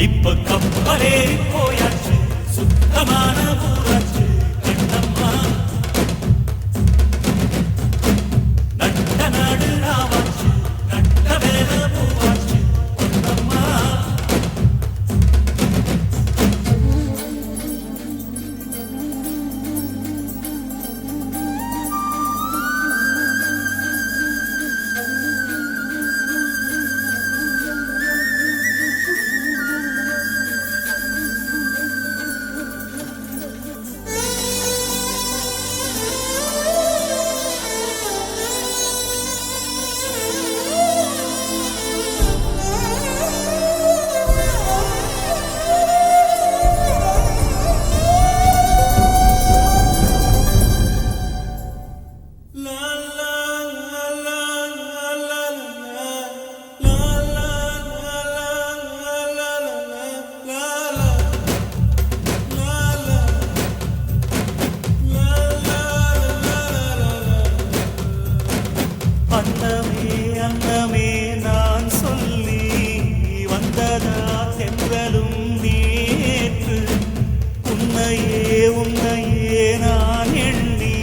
இப்ப கப்பலேறி போயாச்சு சுத்தமான ஊராச்சு கண்ணம்மா நட்ட நாடு ராவாச்சு நட்ட வேத பூவாச்சு கண்ணம்மா அன்னமே நான் சொல்லி வந்ததா சென்றலும் நேற்று உன்னையே நான் எண்ணி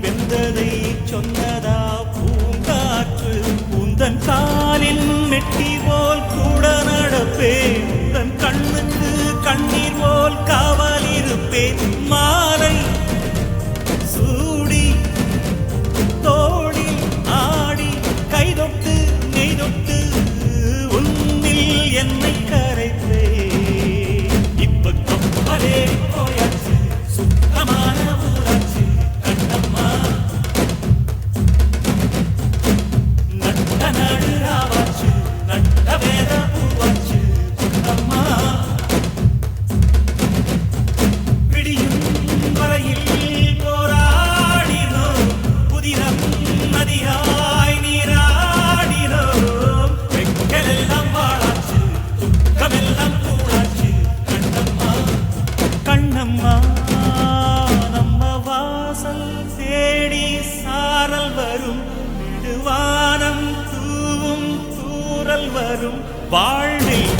வெந்ததை சொன்னதா பூங்காற்று உந்தன் காலில் மெட்டி போல் கூட நடப்பேன் உந்தன் கண்ணுக்கு கண்ணீர் போல் காவல் இருப்பேன் மாலை சூடி என்னை கரைத்தே இப்ப கப்பலேறி போயாச்சு சுத்தமான ஊராச்சு கண்ணம்மா நட்ட நாடு ராவாச்சு நட்ட வேத பூவாச்சு கண்ணம்மா விடியும் வரையில் போராடினோம் புதினம் நதியாய் நீராடினோம் வெக்கலெல்லாம் கண்ணம்மா நம்ம வாசல் தேடி சாரல் வரும் நெடுவானம் தூவும் தூரல் வரும் வாழ்வில்